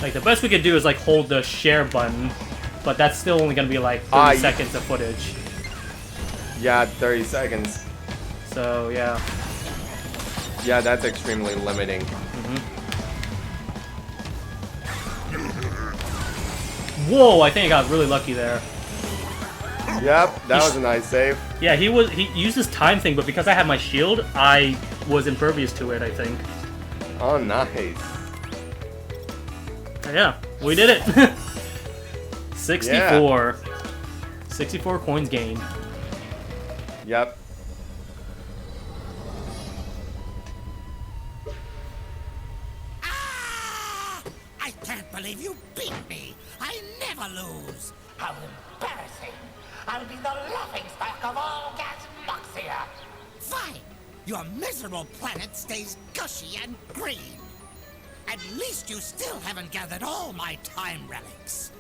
Like, the best we could do is, like, hold the share button, but that's still only gonna be, like, 30 seconds of footage. Yeah, 30 seconds. So, yeah. Yeah, that's extremely limiting. Whoa, I think I got really lucky there. Yep, that was a nice save. Yeah, he used his time thing, but because I had my shield, I was impervious to it, I think. Oh, nice. Yeah, we did it. 64. 64 coins gained. Yep. Ah! I can't believe you beat me. I never lose. How embarrassing! I'll be the laughingstock of all Gasmoxia! Fine. Your miserable planet stays gushy and green. At least you still haven't gathered all my time relics.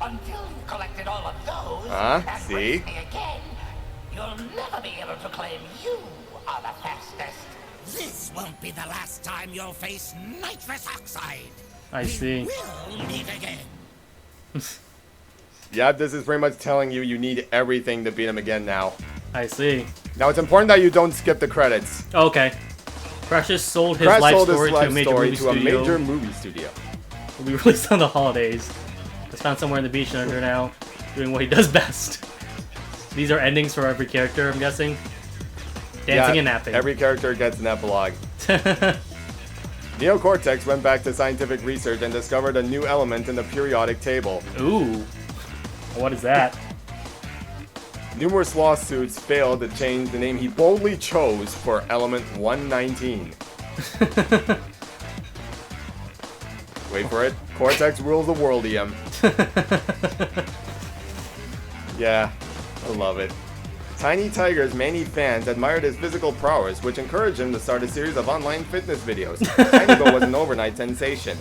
Until you've collected all of those and see? race me again, you'll never be able to claim you are the fastest. This won't be the last time you'll face nitrous oxide. I see. We'll meet again. Yep, this is pretty much telling you need everything to beat him again now. I see. Now, it's important that you don't skip the credits. Okay. Precious sold his Crash life sold his story to a life major story movie to a studio. major movie studio. Will be released on the holidays. It's found somewhere in the beach under now, doing what he does best. These are endings for every character, I'm guessing. Dancing and napping. Every character gets an epilogue. Neocortex went back to scientific research and discovered a new element in the periodic table. Ooh. What is that? Numerous lawsuits failed to change the name he boldly chose for element 119. Wait for it. Cortex rules the worldium. Yeah, I love it. Tiny Tiger's many fans admired his physical prowess, which encouraged him to start a series of online fitness videos. Tinygo was an overnight sensation.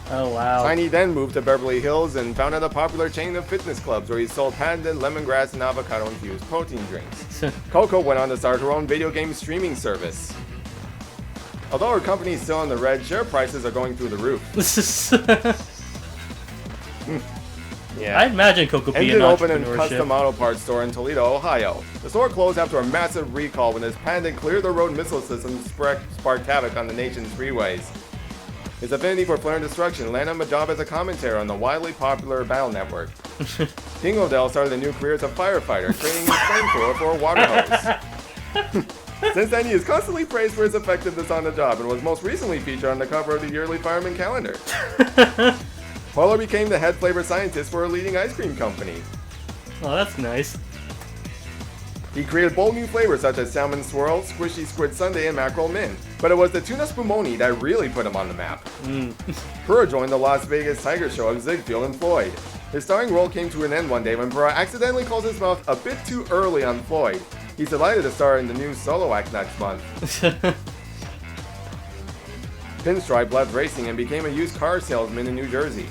Oh wow. Tiny then moved to Beverly Hills and founded a popular chain of fitness clubs where he sold patented lemongrass and avocado-infused protein drinks. Coco went on to start her own video game streaming service. Although her company is still in the red, share prices are going through the roof. Yeah. I imagine Coco being an Engine opened a entrepreneurship. custom auto parts store in Toledo, Ohio. The store closed after a massive recall when his patented clear-the-road missile system sparked havoc on the nation's freeways. His affinity for flare and destruction landed him a job as a commentator on the widely popular Battle Network. King Odell started a new career as a firefighter, training his flamethrower for a water hose. Since then, he is constantly praised for his effectiveness on the job and was most recently featured on the cover of the yearly Fireman calendar. Polar became the head flavor scientist for a leading ice cream company. Oh, that's nice. He created bold new flavors such as salmon swirl, squishy squid sundae, and mackerel mint. But it was the tuna spumoni that really put him on the map. Pura joined the Las Vegas Tiger Show of Ziegfeld and Floyd. His starring role came to an end one day when Pura accidentally closed his mouth a bit too early on Floyd. He's delighted to star in the new solo act next month. Pinstripe left racing and became a used car salesman in New Jersey.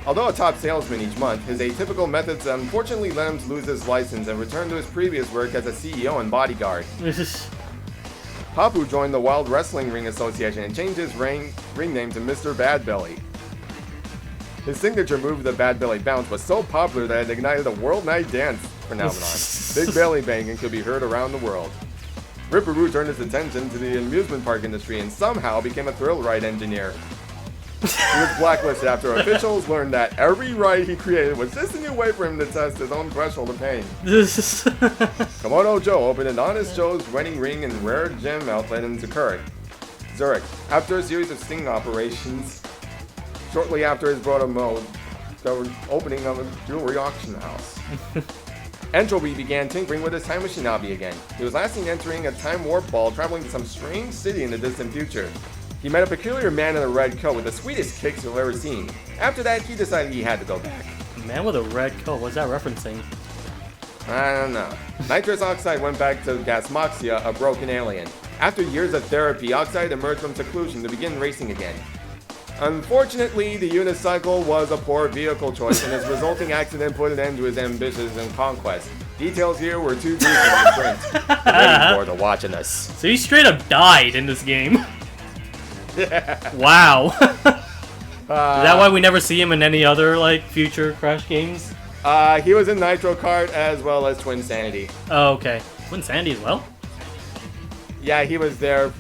Although a top salesman each month, his atypical methods unfortunately led him to lose his license and return to his previous work as a CEO and bodyguard. Papu joined the Wild Wrestling Ring Association and changed his ring name to Mr. Bad Belly. His signature move, the Bad Belly Bounce, was so popular that it ignited a world night dance phenomenon. Big belly banging could be heard around the world. Ripperoo turned his attention to the amusement park industry and somehow became a thrill ride engineer. He was blacklisted after officials learned that every ride he created was just a new way for him to test his own threshold of pain. Komodo Joe opened an Honest Joe's wedding ring and rare gem outlet in Zurich. After a series of sting operations, shortly after his brother Mo, the opening of a jewelry auction house. Entropy began tinkering with his time machine hobby again. He was last seen entering a time warp ball traveling to some strange city in the distant future. He met a peculiar man in a red coat with the sweetest kicks you've ever seen. After that, he decided he had to go back. Man with a red coat, what's that referencing? I don't know. Nitrous Oxide went back to Gasmoxia, a broken alien. After years of therapy, Oxide emerged from seclusion to begin racing again. Unfortunately, the unicycle was a poor vehicle choice, and his resulting accident put an end to his ambitions and conquest. Details here were too gruesome to print. Ready for the watching us. So he straight up died in this game. Yeah. Wow. Is that why we never see him in any other like future Crash games? He was in Nitro Kart as well as Twin Sanity. Oh, okay. Twin Sandy as well? Yeah, he was there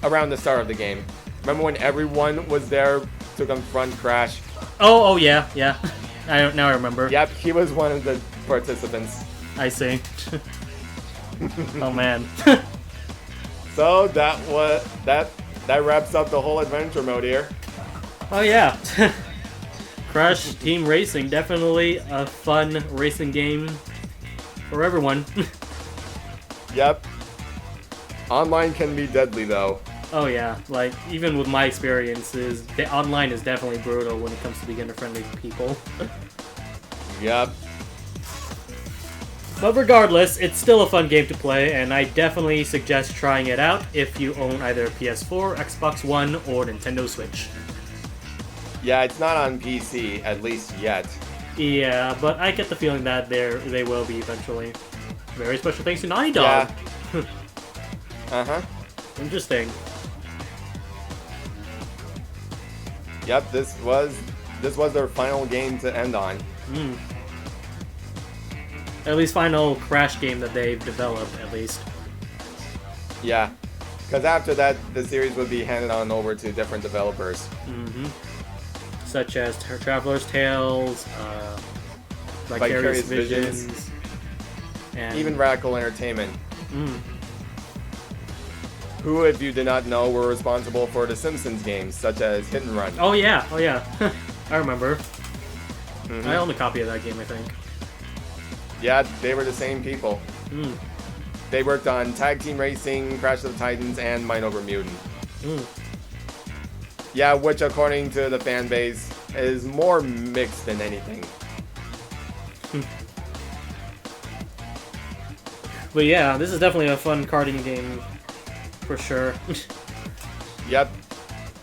around the start of the game. Remember when everyone was there to confront Crash? Oh yeah. Now I remember. Yep, he was one of the participants. I see. Oh man. So that wraps up the whole adventure mode here. Oh yeah. Crash Team Racing, definitely a fun racing game for everyone. Yep. Online can be deadly though. Oh yeah, like even with my experiences, the online is definitely brutal when it comes to beginner-friendly people. Yep. But regardless, it's still a fun game to play, and I definitely suggest trying it out if you own either a PS4, Xbox One, or Nintendo Switch. Yeah, it's not on PC, at least yet. Yeah, but I get the feeling that they will be eventually. Very special thanks to Naughty Dog. Yeah. Uh-huh. Interesting. Yep, this was their final game to end on. At least final Crash game that they've developed, at least. Yeah, because after that, the series would be handed on over to different developers. Such as Traveler's Tales, Vicarious Visions, and even Radical Entertainment. Who, if you did not know, were responsible for the Simpsons games, such as Hit and Run. Oh yeah. I remember. I own a copy of that game, I think. Yeah, they were the same people. They worked on Tag Team Racing, Crash of the Titans, and Mind Over Mutant. Yeah, which according to the fan base is more mixed than anything. But yeah, this is definitely a fun karting game for sure. Yep.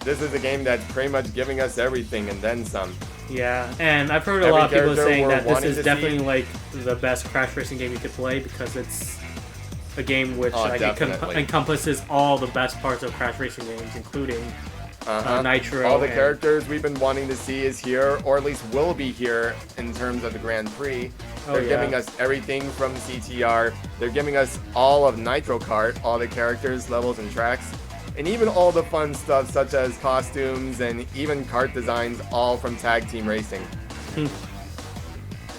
This is a game that's pretty much giving us everything and then some. Yeah, and I've heard a Every lot of people character saying we're that this wanting is to definitely see. like the best crash racing game you could play because it's a game which Oh, like definitely. encompasses all the best parts of crash racing games, including Nitro. All the and- characters we've been wanting to see is here, or at least will be here in terms of the Grand Prix. Oh, They're yeah. giving us everything from CTR. They're giving us all of Nitro Kart, all the characters, levels, and tracks. And even all the fun stuff such as costumes and even kart designs, all from Tag Team Racing.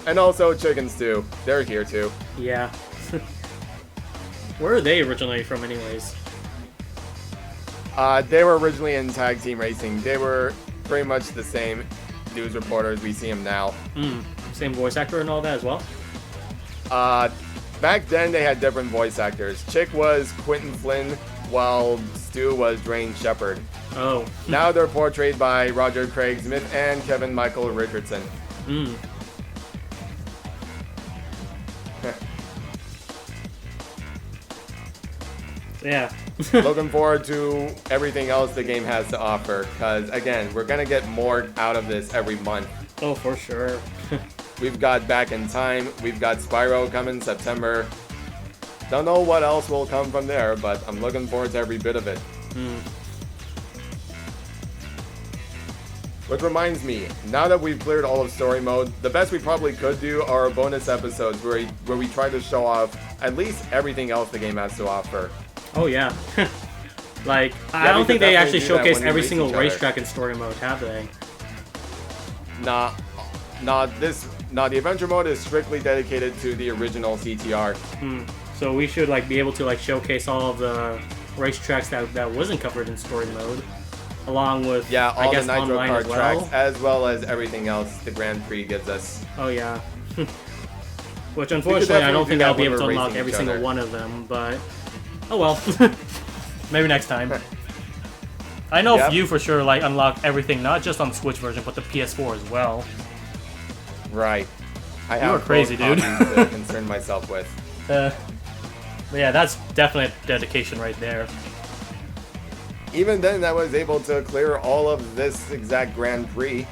And also chickens too. They're here too. Yeah. Where are they originally from, anyways? They were originally in Tag Team Racing. They were pretty much the same news reporters we see them now. Same voice actor and all that as well. Back then they had different voice actors. Chick was Quentin Flynn, while Stu was Dwayne Shepard. Oh. Now they're portrayed by Roger Craig Smith and Kevin Michael Richardson. Yeah. Looking forward to everything else the game has to offer, because again, we're gonna get more out of this every month. Oh, for sure. We've got Back in Time, we've got Spyro coming September. Don't know what else will come from there, but I'm looking forward to every bit of it. Which reminds me, now that we've cleared all of story mode, the best we probably could do are bonus episodes where we try to show off at least everything else the game has to offer. Oh, yeah. Like, I Yeah, don't we think could they definitely actually do that showcase when we every race single each other. racetrack in story mode, have they? Nah, the adventure mode is strictly dedicated to the original CTR. So we should like be able to like showcase all of the racetracks that wasn't covered in story mode, along with Yeah, all I guess the Nitro online Kart as well. tracks, as well as everything else the Grand Prix gives us. Oh yeah. Which unfortunately I definitely don't do think that I'll be when able to we're unlock racing every each single other. one of them, but oh well. Maybe next time. I know Yep. you for sure like unlock everything, not just on the Switch version, but the PS4 as well. Right. I You have are crazy, both dude. copies to concern myself with. But yeah, that's definitely a dedication right there. Even then, I was able to clear all of this exact Grand Prix.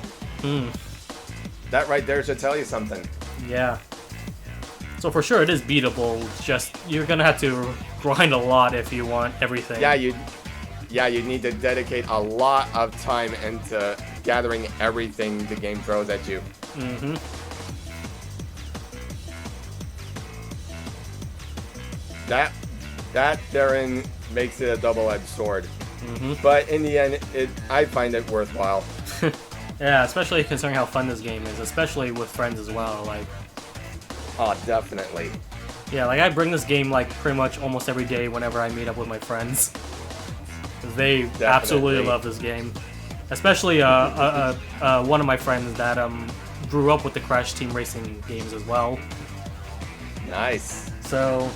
That right there should tell you something. Yeah. So for sure it is beatable, just you're gonna have to grind a lot if you want everything. Yeah, you need to dedicate a lot of time into gathering everything the game throws at you. That therein makes it a double-edged sword. But in the end, I find it worthwhile. Yeah, especially considering how fun this game is, especially with friends as well. Like, Oh, definitely. yeah, like I bring this game like pretty much almost every day whenever I meet up with my friends. They absolutely love this game. Especially one of my friends that grew up with the Crash Team Racing games as well. Nice. So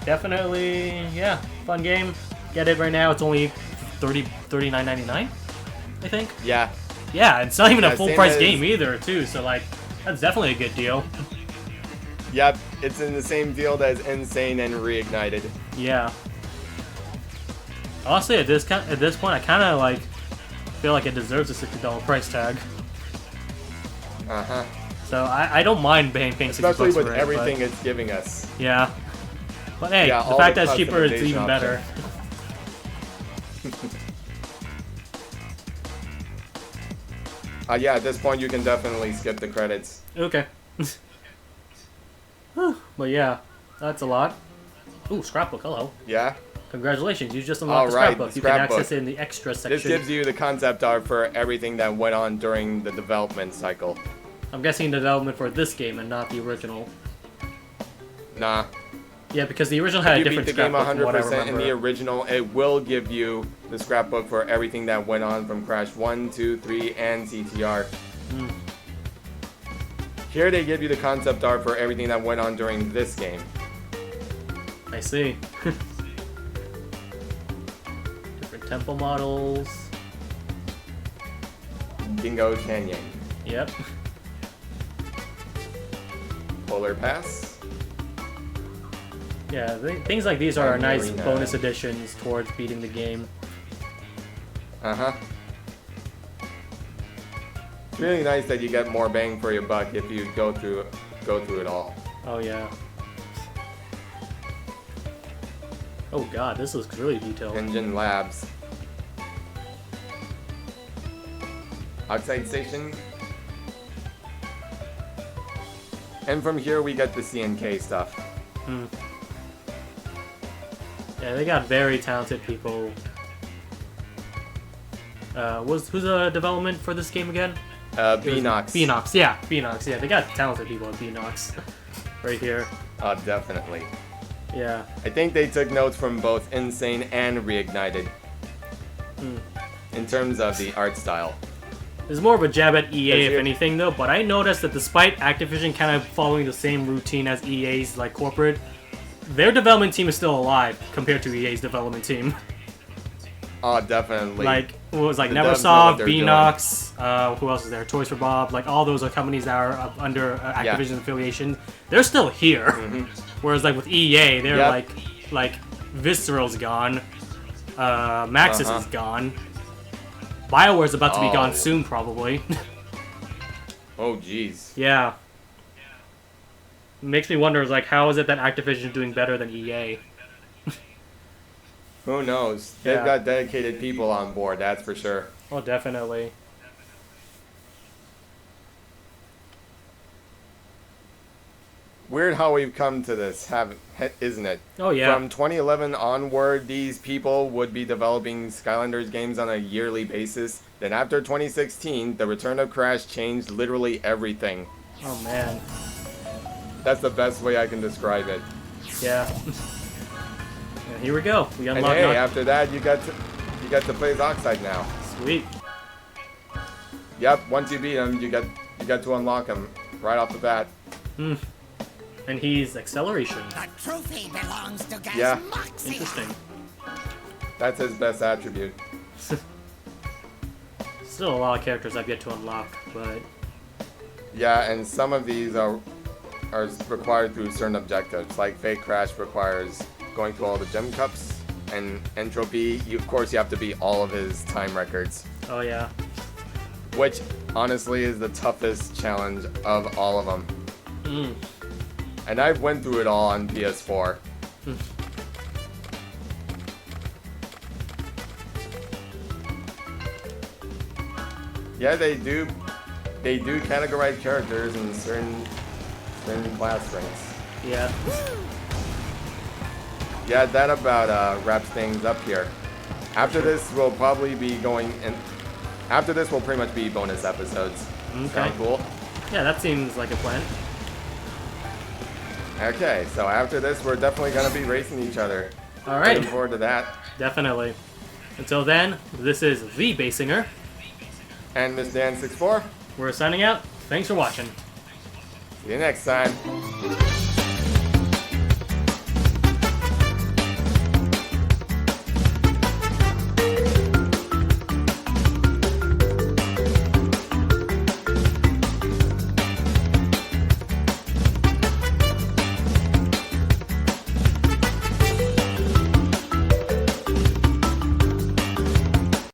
definitely, yeah, fun game. Get it right now. It's only $39.99, I think. Yeah. Yeah, it's not even a Yeah, full same price as- game either, too. So like, that's definitely a good deal. Yep, it's in the same field as Insane and Reignited. Yeah. Honestly, at this point, I kind of like feel like it deserves a $60 price tag. Uh-huh. So I don't mind paying $60 Especially with for it, everything but, it's giving us. yeah. But hey, Yeah, the all fact the that it's cheaper, it's customization even better. Yeah, at this point you can definitely skip the credits. Okay. But yeah, that's a lot. Ooh, scrapbook, hello. Yeah? Congratulations, you just unlocked the Alright, scrapbook. You scrapbook. can access it in the extra This section. gives you the concept art for everything that went on during the development cycle. I'm guessing the development for this game and not the original. Nah. Yeah, because the original had If a you beat different the game scrapbook from what I 100% in remember. the original, it will give you the scrapbook for everything that went on from Crash 1, 2, 3, and CTR. Here they give you the concept art for everything that went on during this game. I see. Different Temple models. Gingo Canyon. Yep. Polar Pass. Yeah, things like these are And nice Arena. bonus additions towards beating the game. Uh-huh. It's really nice that you get more bang for your buck if you go through it all. Oh yeah. Oh god, this looks really detailed. Engine Labs. Outside Station. And from here we get the CNK stuff. Hmm. Yeah, they got very talented people. Who's the development for this game again? Beanox. Beanox, yeah, Beanox, yeah. They got talented people at Beanox. Right here. Definitely. Yeah. I think they took notes from both Insane and Reignited. In terms of the art style. It's more of a jab at EA, if here- anything, though. But I noticed that despite Activision kind of following the same routine as EA's like corporate, their development team is still alive compared to EA's development team. Definitely. Like it was like The devs know what Neversoft, they're doing. Beanox, who else is there? Toys for Bob. Like all those are companies that are under Activision affiliation. They're still here. Whereas like with EA, they're Yep. like Visceral's gone, Maxis Uh-huh. is gone. BioWare's about to be gone Oh. soon, probably. Oh, jeez. Yeah. Makes me wonder, like, how is it that Activision is doing better than EA? Who knows? They've Yeah. got dedicated people on board, that's for sure. Oh, definitely. Weird how we've come to this, isn't it? Oh, yeah. From 2011 onward, these people would be developing Skylanders games on a yearly basis. Then after 2016, the return of Crash changed literally everything. Oh, man. That's the best way I can describe it. Yeah. Yeah, here we go. We And unlocked hey, after that, you got to play as Oxide now. Sweet. Yep, once you beat him, you got to unlock him right off the bat. And he's Acceleration. The trophy belongs to Yeah. Gasmoxia. Interesting. That's his best attribute. Still a lot of characters I've yet to unlock, but... Yeah, and some of these are required through certain objectives. Like Fake Crash requires going through all the gem cups, and Entropy, of course, you have to beat all of his time records, Oh, yeah. which honestly is the toughest challenge of all of them. And I've went through it all on PS4. Yeah, they do categorize characters in certain class ranks. Yeah. Yeah, that about wraps things up here. After this, we'll probably be going in. After this, will pretty much be bonus episodes. Okay. Sound cool? Yeah, that seems like a plan. Okay, so after this, we're definitely gonna be racing each other. All right. Looking forward to that. Definitely. Until then, this is the Basinger. And MiscDan64, We're signing out. Thanks for watching. see you next time.